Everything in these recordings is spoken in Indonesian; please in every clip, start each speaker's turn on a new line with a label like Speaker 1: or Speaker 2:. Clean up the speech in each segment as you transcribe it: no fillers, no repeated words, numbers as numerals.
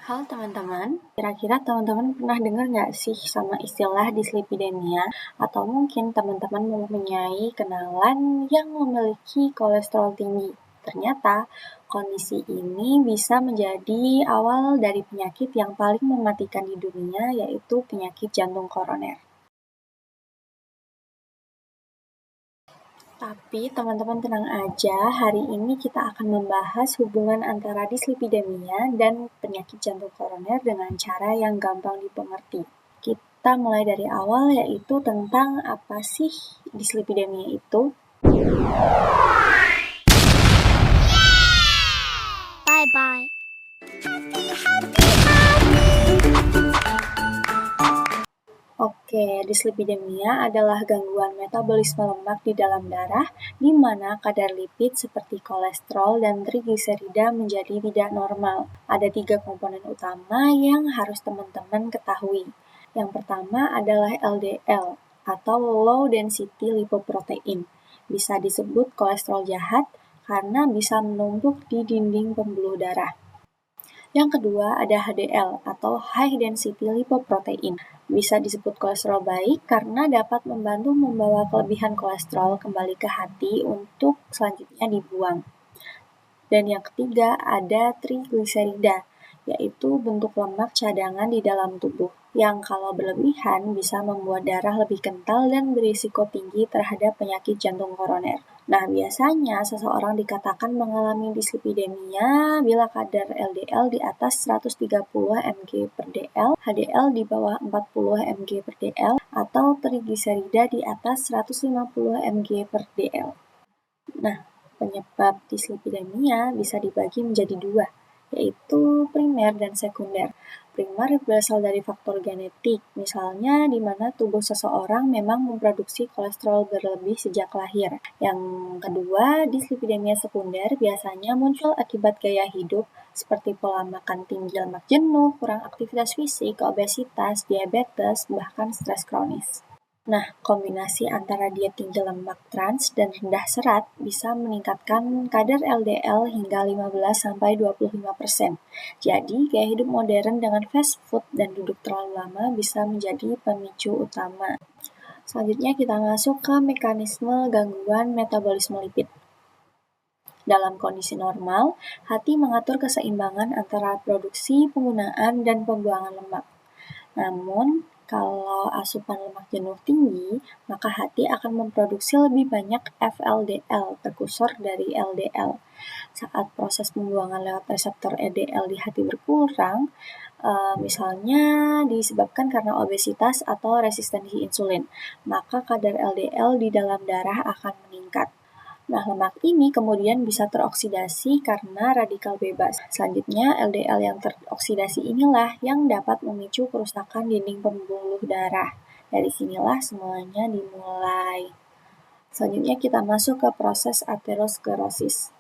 Speaker 1: Halo teman-teman, kira-kira teman-teman pernah dengar nggak sih sama istilah dislipidemia? Atau mungkin teman-teman mempunyai kenalan yang memiliki kolesterol tinggi. Ternyata kondisi ini bisa menjadi awal dari penyakit yang paling mematikan di dunia, yaitu penyakit jantung koroner. Tapi teman-teman tenang aja, hari ini kita akan membahas hubungan antara dislipidemia dan penyakit jantung koroner dengan cara yang gampang dipengerti. Kita mulai dari awal, yaitu tentang apa sih dislipidemia itu.
Speaker 2: Bye-bye.
Speaker 1: Oke, dislipidemia adalah gangguan metabolisme lemak di dalam darah, di mana kadar lipid seperti kolesterol dan trigliserida menjadi tidak normal. Ada 3 komponen utama yang harus teman-teman ketahui. Yang pertama adalah LDL, atau Low Density Lipoprotein. Bisa disebut kolesterol jahat karena bisa menumpuk di dinding pembuluh darah. Yang kedua ada HDL atau High Density Lipoprotein. Bisa disebut kolesterol baik karena dapat membantu membawa kelebihan kolesterol kembali ke hati untuk selanjutnya dibuang. Dan yang ketiga ada trigliserida, yaitu bentuk lemak cadangan di dalam tubuh, yang kalau berlebihan bisa membuat darah lebih kental dan berisiko tinggi terhadap penyakit jantung koroner. Nah, biasanya seseorang dikatakan mengalami dislipidemia bila kadar LDL di atas 130 mg per dl, HDL di bawah 40 mg per dl, atau trigliserida di atas 150 mg per dl. Nah, penyebab dislipidemia bisa dibagi menjadi 2, yaitu primer dan sekunder. Primer berasal dari faktor genetik, misalnya di mana tubuh seseorang memang memproduksi kolesterol berlebih sejak lahir. Yang kedua, dislipidemia sekunder biasanya muncul akibat gaya hidup seperti pola makan tinggi, lemak jenuh, kurang aktivitas fisik, obesitas, diabetes, bahkan stres kronis. Nah, kombinasi antara diet tinggi lemak trans dan rendah serat bisa meningkatkan kadar LDL hingga 15-25%. Jadi, gaya hidup modern dengan fast food dan duduk terlalu lama bisa menjadi pemicu utama. Selanjutnya kita masuk ke mekanisme gangguan metabolisme lipid. Dalam kondisi normal, hati mengatur keseimbangan antara produksi, penggunaan, dan pembuangan lemak. Namun, kalau asupan lemak jenuh tinggi, maka hati akan memproduksi lebih banyak FLDL, prekursor dari LDL. Saat proses pembuangan lewat reseptor LDL di hati berkurang, misalnya disebabkan karena obesitas atau resistensi insulin, maka kadar LDL di dalam darah akan meningkat. Nah, lemak ini kemudian bisa teroksidasi karena radikal bebas. Selanjutnya, LDL yang teroksidasi inilah yang dapat memicu kerusakan dinding pembuluh darah. Dari sinilah semuanya dimulai. Selanjutnya kita masuk ke proses aterosklerosis.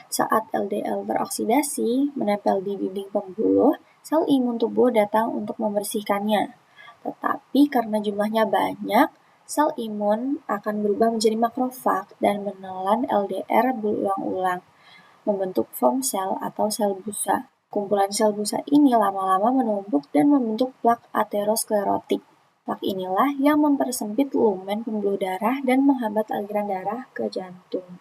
Speaker 1: Saat LDL teroksidasi, menempel di dinding pembuluh, sel imun tubuh datang untuk membersihkannya. Tetapi karena jumlahnya banyak, sel imun akan berubah menjadi makrofag dan menelan LDR berulang-ulang, membentuk foam sel atau sel busa. Kumpulan sel busa ini lama-lama menumpuk dan membentuk plak aterosklerotik. Plak inilah yang mempersempit lumen pembuluh darah dan menghambat aliran darah ke jantung.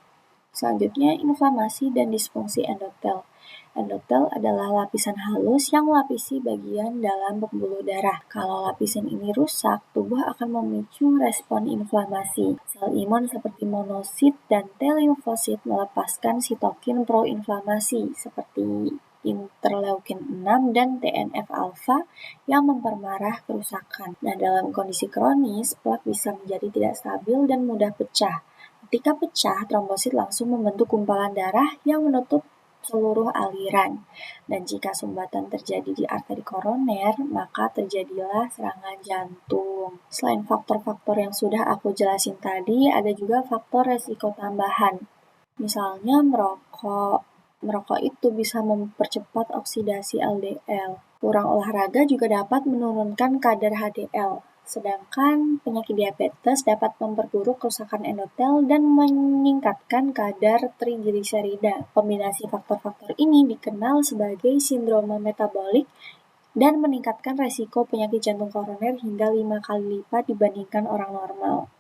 Speaker 1: Selanjutnya, inflamasi dan disfungsi endotel. Endotel adalah lapisan halus yang melapisi bagian dalam pembuluh darah. Kalau lapisan ini rusak, tubuh akan memicu respon inflamasi. Sel imun seperti monosit dan T-limfosit melepaskan sitokin proinflamasi seperti interleukin 6 dan TNF-alfa yang memperparah kerusakan. Nah, dalam kondisi kronis, plak bisa menjadi tidak stabil dan mudah pecah. Ketika pecah, trombosit langsung membentuk gumpalan darah yang menutup seluruh aliran. Dan jika sumbatan terjadi di arteri koroner, maka terjadilah serangan jantung. Selain faktor-faktor yang sudah aku jelasin tadi, ada juga faktor resiko tambahan. Misalnya merokok. Merokok itu bisa mempercepat oksidasi LDL. Kurang olahraga juga dapat menurunkan kadar HDL. Sedangkan penyakit diabetes dapat memperburuk kerusakan endotel dan meningkatkan kadar trigliserida. Kombinasi faktor-faktor ini dikenal sebagai sindroma metabolik dan meningkatkan resiko penyakit jantung koroner hingga 5 kali lipat dibandingkan orang normal.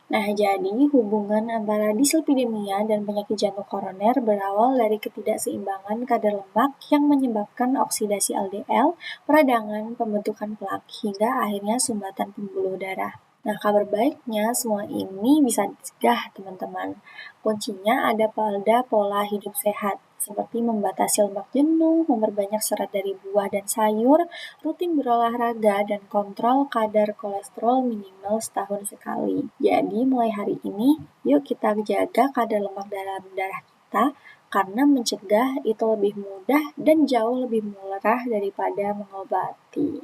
Speaker 1: Nah, jadi hubungan antara dislipidemia dan penyakit jantung koroner berawal dari ketidakseimbangan kadar lemak yang menyebabkan oksidasi LDL, peradangan, pembentukan plak, hingga akhirnya sumbatan pembuluh darah. Nah, kabar baiknya semua ini bisa dicegah, teman-teman. Kuncinya ada pada pola hidup sehat, seperti membatasi lemak jenuh, memperbanyak serat dari buah dan sayur, rutin berolahraga, dan kontrol kadar kolesterol minimal setahun sekali. Jadi mulai hari ini, yuk kita jaga kadar lemak dalam darah kita, karena mencegah itu lebih mudah dan jauh lebih murah daripada mengobati.